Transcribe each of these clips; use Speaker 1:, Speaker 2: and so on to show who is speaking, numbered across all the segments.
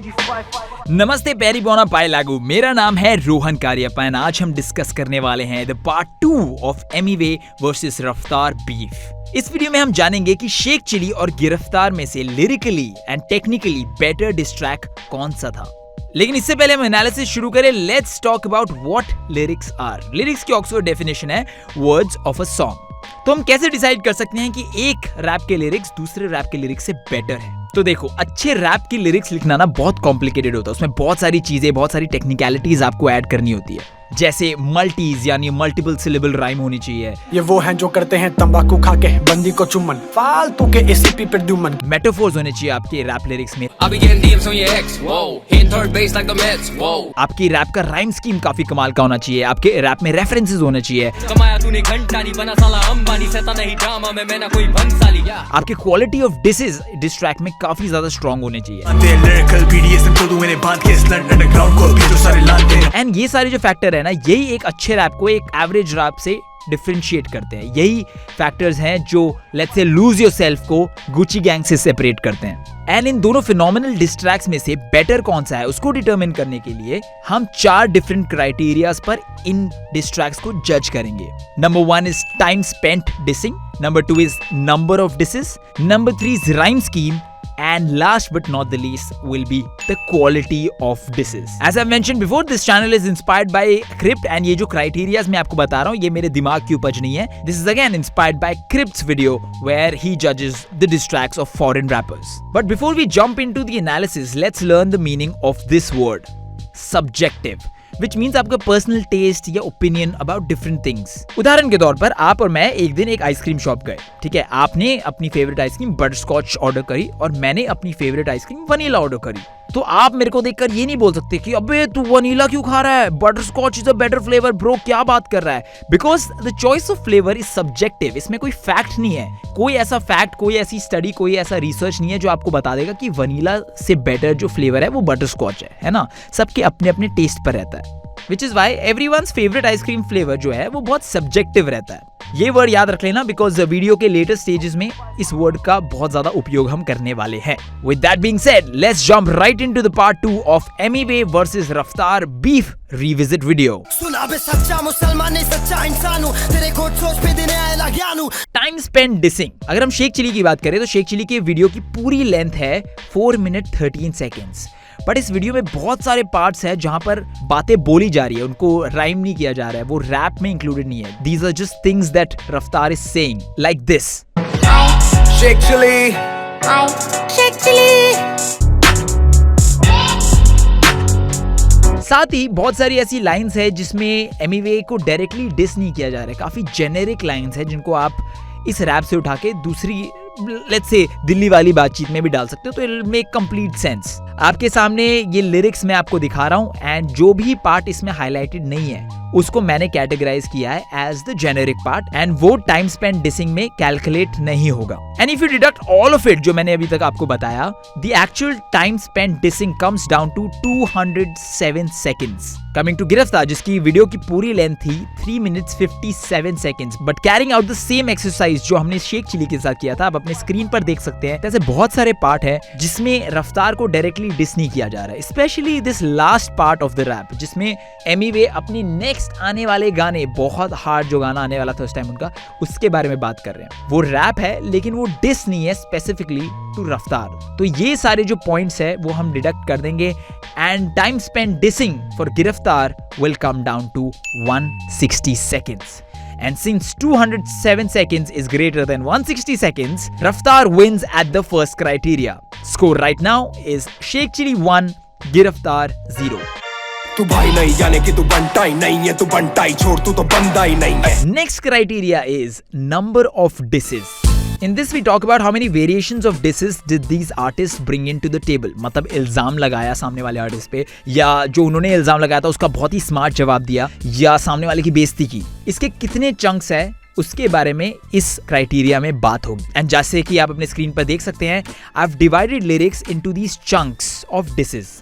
Speaker 1: नमस्ते पैरी बोना पाए लागू। मेरा नाम है रोहन कारियापन। आज हम डिस्कस करने वाले हैं the part 2 of Emiway versus रफ्तार बीफ। इस वीडियो में हम जानेंगे कि शेख चिली और गिरफ्तार में से lyrically and technically better diss track कौन सा था। लेकिन इससे पहले हम एनालिसिस शुरू करें, let's talk about what lyrics are. Lyrics की ऑक्सफोर्ड डेफिनेशन है वर्ड्स ऑफ अ सॉन्ग। तो हम कैसे डिसाइड कर सकते हैं कि एक रैप के लिरिक्स दूसरे रैप के लिरिक्स से बेटर है। तो देखो, अच्छे रैप की लिरिक्स लिखना ना बहुत कॉम्प्लिकेटेड होता है। उसमें बहुत सारी चीजें, बहुत सारी टेक्निकलिटीज आपको ऐड करनी होती है। जैसे मल्टीज यानी मल्टीपल सिलेबल राइम होनी चाहिए।
Speaker 2: ये वो हैं जो करते हैं तंबाकू खा के बंदी को चुम्बन, फालतू के एसीपी पे दुमन।
Speaker 1: मेटाफोर्स होने चाहिए आपके रैप लिरिक्स में। आपकी रैप का राइम स्कीम काफी कमाल का होना चाहिए। आपके रैप में रेफरेंसेस होने चाहिए। आपके quality of dishes diss track में काफी ज्यादा स्ट्रॉन्ग होने चाहिए। एंड ये सारे जो फैक्टर है ना, यही एक अच्छे रैप को एक एवरेज रैप से डिफरेंशिएट करते हैं। यही फैक्टर्स हैं जो लेट्स से लूज योरसेल्फ को गुची गैंग से सेपरेट करते हैं। एंड इन दोनों फिनोमिनल डिस ट्रैक्स में से बेटर कौन सा है उसको डिटरमिन करने के लिए हम 4 डिफरेंट क्राइटेरियाज पर इन डिस ट्रैक्स को जज करेंगे। Number 1 is time spent dissing, number 2 is number of dishes, number 3 is rhyme scheme, and last but not the least will be the quality of disses. As I mentioned before, this channel is inspired by Crypt and ये जो criterias मैं आपको बता रहा हूँ ये मेरे दिमाग की उपज नहीं है। This is again inspired by Crypt's video where he judges the diss tracks of foreign rappers. But before we jump into the analysis, let's learn the meaning of this word, subjective. Which means आपका personal test या opinion about different things. उदाहरण के तौर पर आप और मैं एक दिन एक आइसक्रीम शॉप गए, ठीक है। आपने अपनी फेवरेट आइसक्रीम बटरस्कॉच ऑर्डर करी और मैंने अपनी फेवरेट आइसक्रीम वनीला ऑर्डर करी। तो आप मेरे को देखकर ये नहीं बोल सकते कि अबे तू वनीला क्यों खा रहा है, butterscotch is a better flavour bro, क्या बात कर रहा है। Because the choice of flavour is subjective. इसमें कोई फैक्ट नहीं है, कोई ऐसा फैक्ट, कोई ऐसी स्टडी, कोई ऐसा रिसर्च नहीं है जो आपको बता देगा कि वनीला से बेटर जो फ्लेवर है वो बटरस्कॉच है ना। सबके अपने अपने टेस्ट पर रहता है। Which is why everyone's favorite ice cream flavor जो है वो बहुत सब्जेक्टिव रहता है। ये वर्ड याद रख लेना बिकॉज वीडियो के लेटेस्ट स्टेजेस में इस वर्ड का बहुत ज्यादा उपयोग हम करने वाले हैं। With that being said, let's jump right into the part 2 of Emiway versus रफ्तार beef revisit video. सुना बे सच्चा मुसलमान नहीं सच्चा इंसान हूं, तेरे खोट सोच पे देने आया ज्ञान हूं। Time spent dissing. अगर हम शेख चिली की बात करें तो शेख चिली के वीडियो की पूरी लेंथ है 4 मिनट 13 सेकेंड्स। बट इस वीडियो में बहुत सारे पार्ट्स हैं जहां पर बातें बोली जा रही है, उनको राइम नहीं किया जा रहा है, वो रैप में इंक्लूडेड नहीं है। These are just things that रफ्तार is saying like this. Sheikh Chili. Sheikh Chili. साथ ही बहुत सारी ऐसी लाइंस है जिसमें एमिवे को डायरेक्टली डिस नहीं किया जा रहा है। काफी जेनेरिक लाइंस है जिनको आप इस रैप से उठा के दूसरी लेट्स से दिल्ली वाली बातचीत में भी डाल सकते हो, तो it will make complete sense. आपके सामने ये लिरिक्स मैं आपको दिखा रहा हूँ एंड जो भी पार्ट इसमें हाईलाइटेड नहीं है उसको मैंने कैटेगराइज किया है as the generic part and वो टाइम स्पेंट डिसिंग में कैलकुलेट नहीं होगा। And if you deduct all of it जो मैंने अभी तक आपको बताया, the actual time spent dissing comes down to 207 seconds. Coming to Giraftaar जिसकी वीडियो की पूरी लेंथ थी 3 minutes 57 seconds. But carrying out the same exercise जो हमने शेख चिली के साथ किया था, आप अपने स्क्रीन पर देख सकते हैं। ऐसे बहुत सारे पार्ट है जिसमें रफ्तार को डायरेक्टली डिस नहीं किया जा रहा है, specially this last part of the rap जिसमें एमिवे अपनी नेक्स्ट आने वाले गाने, बहुत हार्ड जो गाना आने वाला था उस टाइम उनका, उसके बारे में बात कर रहे हैं। वो रैप है लेकिन वो डिस नहीं है स्पेसिफिकली टू रफ्तार। तो ये सारे जो पॉइंट्स है वो हम डिडक्ट कर देंगे and time spent dissing for गिरफ्तार will come down to 160 seconds. And since 207 seconds is greater than 160 seconds, Raftaar wins at the first criteria. Score right now is Sheikh Chili 1, Giraftar 0.
Speaker 2: तू भाई नहीं यानी कि तू बनता ही नहीं है, तू बनता ही छोड़, तू तो बंदा ही नहीं है।
Speaker 1: Next criteria is number of disses. In this we talk about how many variations of disses did these artists bring into the table. मतलब इल्जाम लगाया सामने वाले आर्टिस्ट पे, या जो उन्होंने इल्जाम लगाया था उसका बहुत ही स्मार्ट जवाब दिया, या सामने वाले की बेइज्जती की। इसके कितने चंक्स है उसके बारे में इस क्राइटेरिया में बात होगी। एंड जैसे कि आप अपने स्क्रीन पर देख सकते हैं, I have divided lyrics into these chunks of disses.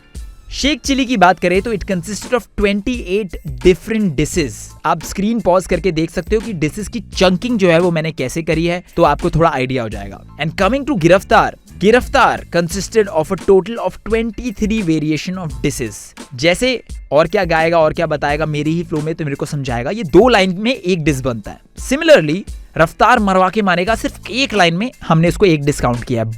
Speaker 1: Sheikh Chilli की बात करें तो it consisted of 28 different disses. आप स्क्रीन पॉज करके देख सकते हो कि डिसेस की चंकिंग जो है वो मैंने कैसे करी है, तो आपको थोड़ा आइडिया हो जाएगा। एंड कमिंग टू गिरफ्तार, गिरफ्तार consisted of a total of 23 variation of dishes. जैसे और क्या गाएगा और क्या बताएगा मेरी ही फ्लो में तो मेरे को समझाएगा, ये 2 लाइन में एक डिस बनता है. सिमिलरली रफ्तार मरवा के मारेगा सिर्फ 1 लाइन में, हमने इसको 1 डिस्काउंट किया है.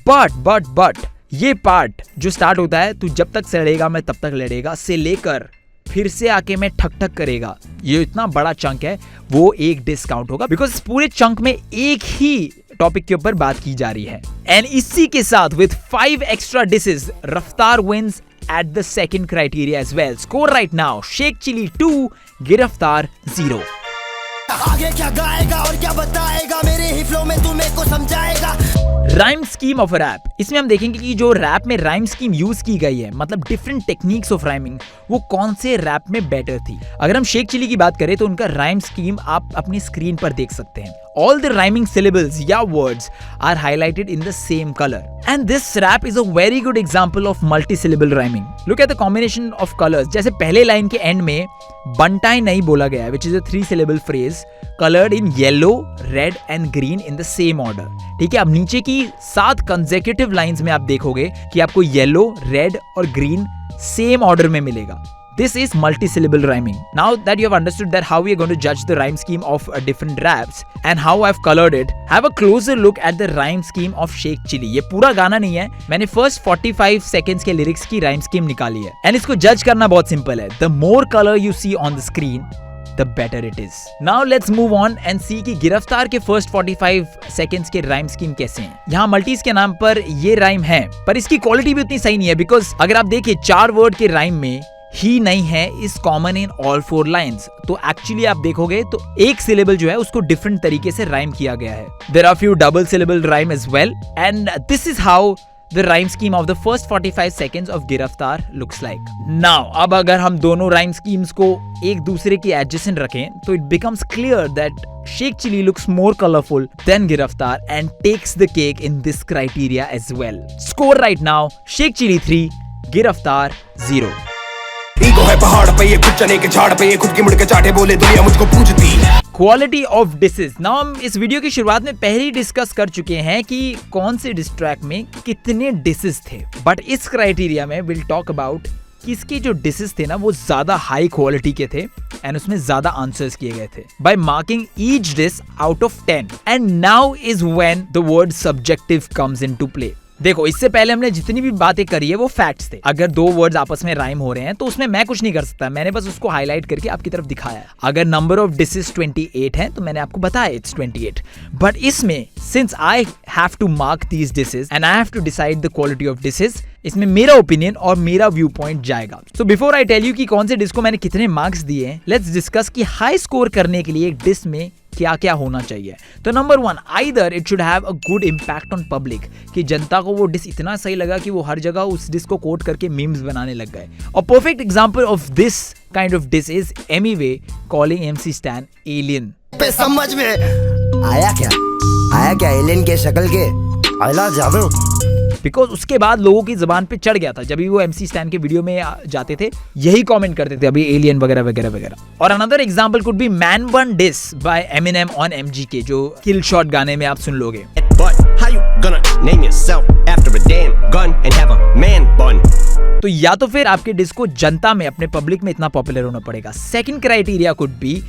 Speaker 1: बट ये पार्ट जो स्टार्ट होता है तू जब तक लड़ेगा मैं तब तक लड़ेगा से लेकर फिर से आके मैं ठक ठक करेगा, ये इतना बड़ा चंक है, वो 1 डिस्काउंट होगा बिकॉज पूरे चंक में एक ही टॉपिक के ऊपर बात की जा रही है. एंड इसी के साथ विद 5 एक्स्ट्रा डिशेस रफ्तार wins at the second criteria as well. Score right now, Sheikh Chilli 2, गिरफ्तार 0.
Speaker 3: आगे क्या गाएगा और क्या बताएगा मेरे ही फ्लो में तू मेरे को समझाएगा.
Speaker 1: राइम स्कीम ऑफ रैप, इसमें हम देखेंगे कि जो रैप में राइम स्कीम यूज की गई है, मतलब डिफरेंट टेक्निक्स ऑफ राइमिंग, वो कौन से रैप में बेटर थी. अगर हम शेख चिली की बात करें तो उनका राइम स्कीम आप अपनी स्क्रीन पर देख सकते हैं. All the rhyming syllables या words are highlighted in the same color. And this rap is a very good example of multi-syllable rhyming. Look at the combination of colors. जैसे पहले line के एंड में बंटाई नहीं बोला गया है, which is a 3-syllable phrase colored in yellow, red and green in the same order. ठीक है, अब नीचे की 7 consecutive lines में आप देखोगे कि आपको yellow, red और green same order में मिलेगा. This is multi-syllable rhyming. Now that you have understood that how we are going to judge the rhyme scheme of different raps and how I've colored it, have a closer look at the rhyme scheme of Sheikh Chilli. ये पूरा गाना नहीं है, मैंने first 45 seconds के lyrics की rhyme scheme निकाली है. And इसको judge करना बहुत simple है. The more color you see on the screen, the better it is. Now let's move on and see कि गिरफ्तार के first 45 seconds के rhyme scheme कैसे हैं. यहाँ मल्टीज के नाम पर ये rhyme है, पर इसकी क्वालिटी भी उतनी सही नहीं है बिकॉज अगर आप देखिए 4 वर्ड के rhyme में ही नहीं है is common in all 4 lines. तो एक्चुअली आप देखोगे तो एक सिलेबल जो है उसको डिफरेंट तरीके से राइम किया गया है. There are few double syllable rhyme as well and this is how the rhyme scheme of the first 45 seconds of Giraftaar looks like. Now अब अगर हम दोनों राइम स्कीम्स को एक दूसरे की एडजेसेंट रखें तो it becomes clear that Sheikh Chilli looks more colorful than Giraftar and takes the cake in this criteria as well. Score right now, Sheikh Chilli 3, Giraftar 0.
Speaker 2: Ego है पहाड़ पे ये खुद चने के झाड़ पे ये खुद की मुड़ के चाटे बोले दुनिया मुझको पूछती.
Speaker 1: Quality of dishes. नाउ हम इस वीडियो की शुरुआत में पहले ही डिस्कस कर चुके हैं कि कौन से डिस ट्रैक में कितने डिसेस थे, बट इस क्राइटेरिया में विल टॉक अबाउट कि इसके जो डिसेस थे ना वो ज्यादा हाई क्वालिटी के थे एंड उसमें ज्यादा आंसर्स किए गए थे by marking each diss out of 10. And now is when the word subjective comes into play. देखो इससे पहले हमने जितनी भी बातें करी है वो फैक्ट्स थे. अगर 2 वर्ड्स आपस में राइम हो रहे हैं तो उसमें मैं कुछ नहीं कर सकता, मैंने बस उसको हाईलाइट करके आपकी तरफ दिखाया है. अगर नंबर ऑफ डिसेस 28 है तो मैंने आपको बताया इट्स 28. बट इसमें since I have to mark these disses and I have to decide the quality of disses, इसमें मेरा ओपिनियन और मेरा व्यू पॉइंट जाएगा. So before I tell you कि कौन से डिश को मैंने कितने मार्क्स दिए हैं, लेट्स डिस्कस कि हाई स्कोर करने के लिए एक डिश में क्या क्या होना चाहिए. तो number 1, either it should have a good impact on public, कि जनता को वो डिश इतना सही लगा कि वो हर जगह उस डिश को कोट करके मीम्स बनाने लग गए. और perfect example of this kind of dish is Emiway calling MC Stan alien.
Speaker 3: पे समझ में आया क्या एलियन के शक्ल के आइला जादू.
Speaker 1: बिकॉज उसके बाद लोगों की जबान पे चढ़ गया था, जब भी वो MC Stan के वीडियो में जाते थे यही कमेंट करते थे अभी एलियन वगैरह वगैरह वगैरह. और another example could be main one diss by Eminem on MGK, जो किल शॉट गाने में आप सुन लोगे. तो या तो फिर आपके डिस को जनता में अपने पब्लिक में इतना पॉपुलर होना पड़ेगा. सेकंड क्राइटेरिया कुड बी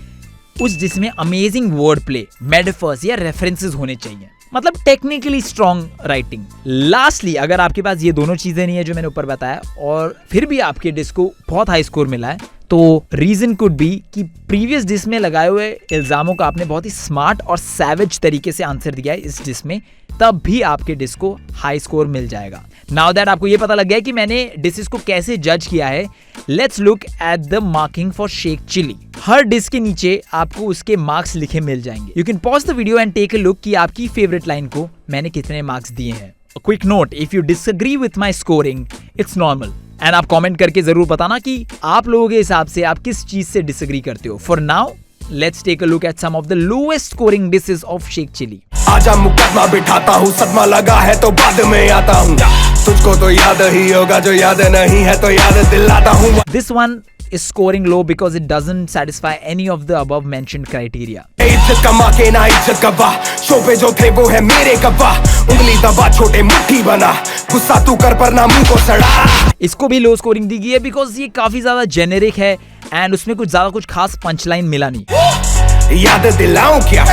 Speaker 1: उस डिस में अमेजिंग वर्ड प्ले, मेटाफर्स या रेफरेंसेस होने चाहिए, मतलब टेक्निकली स्ट्रॉन्ग राइटिंग. लास्टली अगर आपके पास ये दोनों चीजें नहीं है जो मैंने ऊपर बताया और फिर भी आपके डिश को बहुत हाई स्कोर मिला है, तो रीजन कुड बी कि प्रीवियस डिश में लगाए हुए इल्जामों का आपने बहुत ही स्मार्ट और सैवेज तरीके से आंसर दिया है इस डिश में, तब भी आपके डिश को हाई स्कोर मिल जाएगा. नाउ दैट आपको ये पता लग गया है कि मैंने डिशेस को कैसे जज किया है, let's look at the marking for Sheikh Chilli. हर डिश के नीचे आपको उसके मार्क्स लिखे मिल जाएंगे. You can pause the video and take a look कि आपकी फेवरेट लाइन को मैंने कितने मार्क्स दिए हैं. A quick note, if you disagree with my scoring, it's normal. And आप कमेंट करके जरूर बताना कि आप लोगों के हिसाब से आप किस चीज से डिसएग्री करते हो. For now let's take a look at some of the lowest scoring dishes of Sheikh Chilli.
Speaker 2: आजा मुकदमा बिठाता हूँ, सदमा लगा है तो बाद में आता हूँ, तुझको तो याद ही होगा, जो याद नहीं है तो याद दिलाता हूँ.
Speaker 1: This one is scoring low because it doesn't satisfy any of the above mentioned criteria.
Speaker 2: इज्जत कमा के ना इज्जत गवा, शो पे जो थे वो है मेरे गवाह, उंगली दबा छोटे मुट्ठी बना, गुस्सा तू कर पर ना मुंह को सड़ा।
Speaker 1: इसको भी लो स्कोरिंग दी गई है बिकॉज ये काफी ज्यादा जेनेरिक है एंड उसमें कुछ खास पंच लाइन मिला नहीं।
Speaker 2: याद दिलाऊं क्या,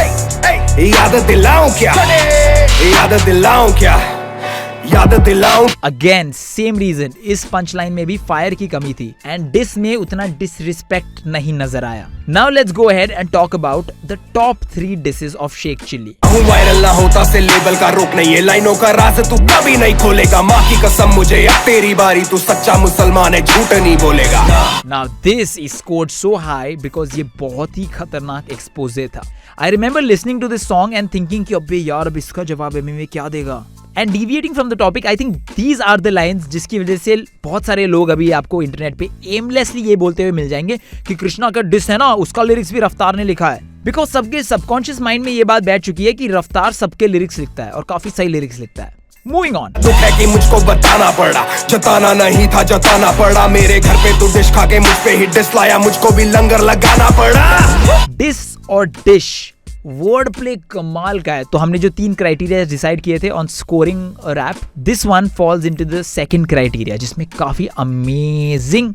Speaker 2: याद दिलाऊं क्या, याद दिलाऊं क्या, याद दिलाऊं।
Speaker 1: अगेन सेम रीजन, इस पंच लाइन में भी फायर की कमी थी एंड डिस में उतना डिसरिस्पेक्ट नहीं नजर आया। Now let's go ahead and talk about the top 3 dishes of Sheikh Chilli.
Speaker 2: Viral ना होता से लेबल का रोक नहीं है, लाइनों का राज तू कभी नहीं खोलेगा, माँ की कसम मुझे अब तेरी बारी, तू सच्चा मुसलमान है झूठ नहीं बोलेगा।
Speaker 1: Now this is scored so high because ये बहुत ही खतरनाक एक्सपोजे था। I remember listening to this song and thinking कि अबे यार अब इसका जवाब MMA क्या देगा। And deviating from the topic, I think these are the lines जिसकी वजह से बहुत सारे लोग अभी आपको इंटरनेट पे एमलेसली ये बोलते हुए मिल जाएंगे कि कृष्णा का डिस है ना, उसका लिरिक्स भी रफ्तार ने लिखा है। बिकॉज सबके सबकॉन्शियस माइंड में ये बात बैठ चुकी है कि रफ्तार सबके लिरिक्स लिखता है और काफी सही लिरिक्स लिखता है। Moving on.
Speaker 2: दुख है कि मुझको बताना पड़ा, जताना नहीं था जताना पड़ा, मेरे घर पे तू डिश खा के मुझ पे ही डिस लाया, मुझको भी लंगर लगाना पड़ा।
Speaker 1: डिस और डिश वर्ड प्ले कमाल का है। तो हमने जो 3 क्राइटेरिया डिसाइड किए थे on scoring rap, this one falls into the second criteria, जिसमें काफी अमेजिंग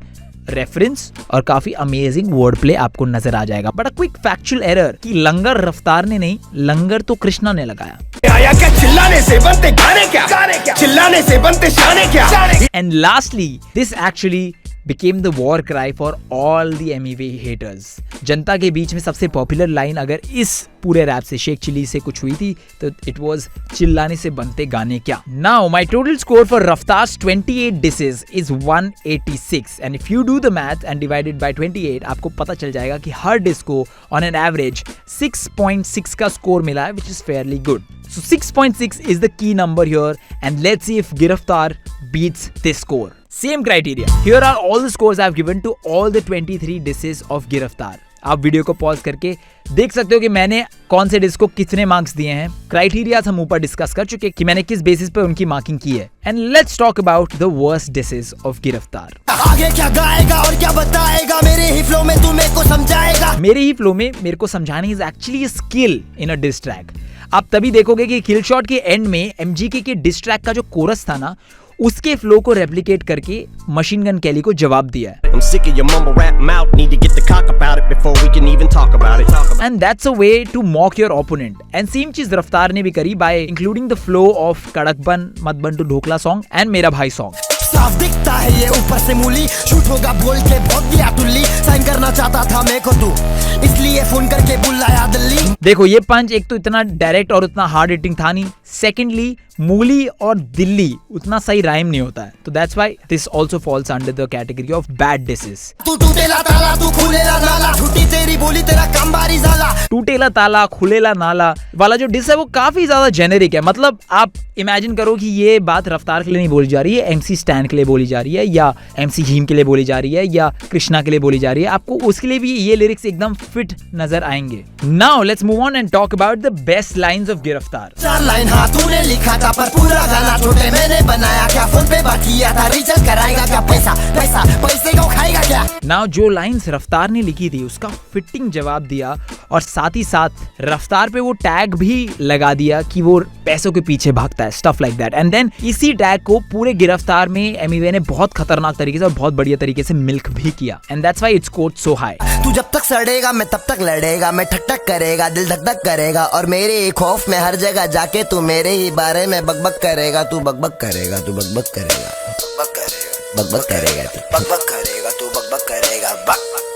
Speaker 1: रेफरेंस और काफी अमेजिंग वर्ड प्ले आपको नजर आ जाएगा। But a quick factual error कि लंगर रफ्तार ने नहीं, लंगर तो कृष्णा ने लगाया।
Speaker 2: आया क्या चिल्लाने से बनते गाने क्या, चिल्लाने से बनते शाने क्या।
Speaker 1: And lastly this actually became the war cry for all the MMA haters. जनता के बीच में सबसे पॉपुलर लाइन अगर इस पूरे रैप से शेख चिल्ली से कुछ हुई थी तो it was चिल्लाने से बनते गाने क्या। Now my total score for Raftar's 28 disses is 186 and if you do the math and divide it by 28 आपको पता चल जाएगा कि हर डिस को on an average 6.6 का स्कोर मिला है, which is fairly good. So 6.6 is the key number here and let's see if Giraftar beats this score. Same criteria. Here are all the scores I've given to all the 23 disses of Giraftar. आप video को pause करके देख सकते हो कि मैंने कौन से डिस को कितने मार्क्स दिए हैं। क्राइटेरिया हम ऊपर डिस्कस कर चुके कि मैंने किस बेसिस पे उनकी मार्किंग की है। And let's talk about the worst dishes of गिरफ्तार।
Speaker 3: आगे क्या गाएगा और क्या बताएगा, मेरे ही फ्लो में तू मेरे को समझाएगा।
Speaker 1: मेरे ही फ्लो में मेरे को समझाने is actually skill in a diss track. आप तभी देखोगे कि किल शॉट के एंड में एमजीके के डिस ट्रैक का जो कोरस था ना, उसके फ्लो को रेप्लिकेट करके मशीन गन कैली को जवाब दिया है। And that's a way to mock your opponent. And same चीज रफ्तार ने भी करी by including the flow of कड़क बन मत one two dhokla song and मेरा भाई सॉन्ग।
Speaker 3: साफ दिखता है ये ऊपर से मूली, शूट होगा बोल के बहुत दिया टुल्ली, साइन करना चाहता था मेरे को तू, इसलिए फोन करके बुलाया दिल्ली। देखो ये पंच एक तो इतना डायरेक्ट और उतना हार्ड हिटिंग था नहीं, सेकेंडली मूली और दिल्ली उतना सही राइम नहीं होता है, तो that's why this also falls under the category of bad dishes. तू टूटेला ताला तू खुलेला नाला, झूठी तेरी बोली तेरा काम बारी जाला।
Speaker 1: टूटेला ताला खुलेला नाला वाला जो डिस है वो काफी ज्यादा जेनेरिक है। मतलब आप इमेजिन करो कि ये बात रफ्तार के लिए नहीं बोली जा रही है, एमसी स्टैन के लिए बोली जा रही है, या एमसी हीम के लिए बोली जा रही है, या कृष्णा के लिए बोली जा रही है। आपको उसके लिए भी ये लिरिक्स एकदम फिट नजर आएंगे। Now let's move on and talk about the best lines of गिरफ्तार।
Speaker 3: 4 लाइन हाँ तूने लिखा था पर पूरा गाना छोटे मैंने बनाया, क्या फोन पे बात किया था, रिचार्ज कराएगा क्या, पैसा पैसा पैसे को खाएगा क्या। नाउ
Speaker 1: जो लाइंस रफ्तार ने लिखी थी उसका फिटिंग जवाब दिया और साथ ही साथ रफ्तार पे वो टैग भी लगा दिया कि वो पैसों के पीछे भागता है, stuff like that. And then इसी टैग को पूरे गिरफ्तार में एमवे ने बहुत खतरनाक तरीके से और बहुत बढ़िया तरीके से मिल्क भी किया। And that's why it's scored so high.
Speaker 3: तू जब तक सड़ेगा मैं तब तक लड़ेगा, मैं ठक ठक करेगा दिल धक धक करेगा, और मेरे ही खौफ में हर जगह जाके तू मेरे ही बारे में बकबक करेगा, तू बकबक करेगा, तू बकबक करेगा, बकबक करेगा, तू बकबक करेगा, तू बकबक करेगा,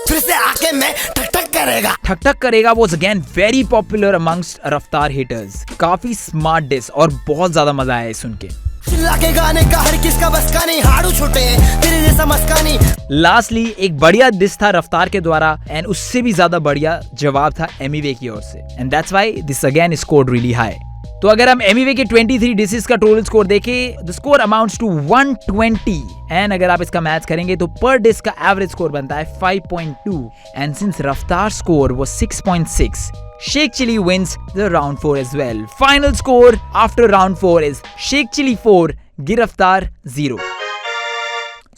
Speaker 3: फिर से आके मैं ठक ठक करेगा।
Speaker 1: ठक ठक करेगा was again very popular amongst रफ्तार haters। काफी स्मार्ट डिस और बहुत ज्यादा मजा आया सुन के।
Speaker 3: चिल्ला के गाने का हर किसका बस का नहीं, हाड़ू छूटे तेरे जैसा मस्का नहीं।
Speaker 1: लास्टली एक बढ़िया डिस था रफ्तार के द्वारा एंड उससे भी ज्यादा बढ़िया जवाब था एमवे की ओर से, and that's why this again scored really high. तो अगर हम एमवे के 23 डिसेस का टोटल स्कोर देखें, the score amounts to 120 and अगर आप इसका मैच करेंगे तो पर डिस का एवरेज स्कोर बनता है 5.2 एंड सिंस रफ्तार स्कोर वो 6.6, Sheikh Chilli wins the round 4 as well. Final score after round 4 is Sheikh Chilli 4, Giraftar 0.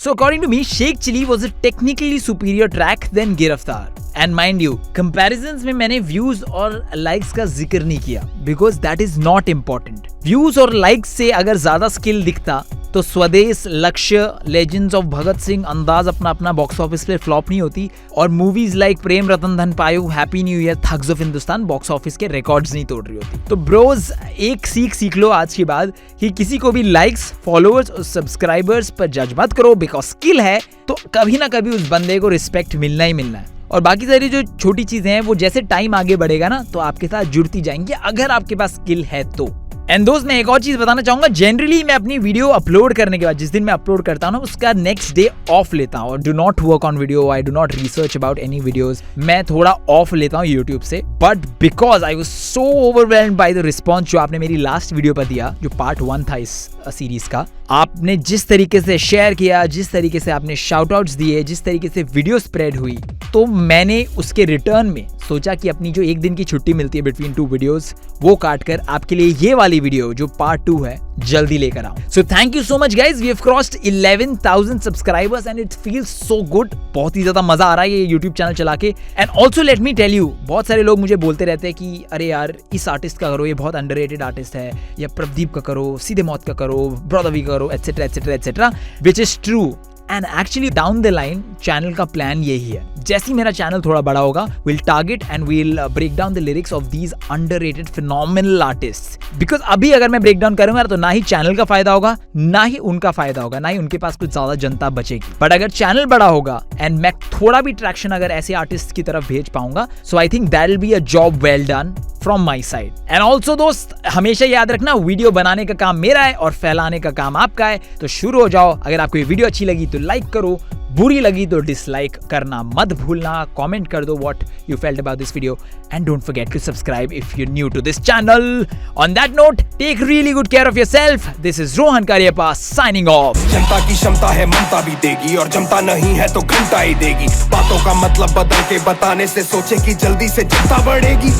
Speaker 1: So according to me, Sheikh Chilli was a technically superior track than Giraftar. And mind you, comparisons में मैंने views और likes का जिक्र नहीं किया because that is not important. Views और likes से अगर ज्यादा skill दिखता तो स्वदेश, लक्ष्य, लेजेंड्स ऑफ भगत सिंह, अंदाज अपना अपना बॉक्स ऑफिस पे फ्लॉप नहीं होती और मूवीज लाइक प्रेम रतन धन पायो, happy new year, thugs of Hindustan box office के रिकॉर्ड्स नहीं तोड़ रही होती। तो ब्रोज, एक सीख लो आज के बाद कि किसी को भी लाइक्स, फॉलोअर्स और सब्सक्राइबर्स पर जज मत करो। बिकॉज स्किल है तो कभी ना कभी उस बंदे को रिस्पेक्ट मिलना ही मिलना है। और बाकी सारी जो छोटी चीजें हैं वो जैसे टाइम आगे बढ़ेगा ना तो आपके साथ जुड़ती जाएंगी अगर आपके पास स्किल है तो। एंड दोस्त, मैं एक और चीज बताना चाहूंगा, जनरली मैं अपनी वीडियो अपलोड करने के बाद जिस दिन मैं अपलोड करता हूँ ना उसका नेक्स्ट डे ऑफ लेता हूँ और do not work on video, I do not research about any videos. मैं थोड़ा ऑफ लेता हूँ यूट्यूब से, but because I was so overwhelmed by the response जो आपने मेरी लास्ट वीडियो पर दिया, जो पार्ट 1 था इस सीरीज का, आपने जिस तरीके से शेयर किया, जिस तरीके से आपने शाउट आउट्स दिए, जिस तरीके से वीडियो स्प्रेड हुई, तो मैंने उसके रिटर्न में सोचा कि अपनी जो एक दिन की छुट्टी मिलती है बिटवीन 2 वीडियोस वो काट कर आपके लिए ये वाली वीडियो जो पार्ट 2 है जल्दी लेकर आऊं। So thank you so much guys, we have crossed 11,000 subscribers and it feels so good. बहुत ही ज्यादा मजा आ रहा है ये यूट्यूब चैनल चला के। And also let me tell you, बहुत सारे लोग मुझे बोलते रहते हैं कि अरे यार इस आर्टिस्ट का करो, ये बहुत अंडररेटेड आर्टिस्ट है, या प्रदीप का करो, सीधे मौत का करो, ब्रॉडवी का करो, etcetera etcetera etcetera, which is true. And actually down the line channel का प्लान यही है, जैसे ही मेरा चैनल थोड़ा बड़ा होगा will target and will break down the lyrics of these underrated phenomenal artists. Because अभी अगर मैं ब्रेक डाउन करूंगा तो ना ही चैनल का फायदा होगा, ना ही उनका फायदा होगा, ना ही उनके पास कुछ ज्यादा जनता बचेगी। बट अगर चैनल बड़ा होगा एंड मैं थोड़ा भी ट्रैक्शन अगर ऐसे आर्टिस्ट की तरफ भेज पाऊंगा, so I think that will be a job well done from my side. And also दोस्त, हमेशा याद रखना, वीडियो बनाने का काम मेरा है और फैलाने का काम आपका है। तो शुरू हो जाओ। अगर आपको ये वीडियो अच्छी लगी तो लाइक करो, बुरी लगी तो डिसलाइक करना मत भूलना, कमेंट कर दो what you felt about this video and don't forget to subscribe if you new to this channel. On that note, take really good care of yourself. This is Rohan Kariappa signing off.
Speaker 2: जनता की क्षमता है ममता भी देगी और जमता नहीं है तो घंटा ही देगी। बातों का मतलब बदल के बताने से सोचे कि जल्दी से जनता बढ़ेगी।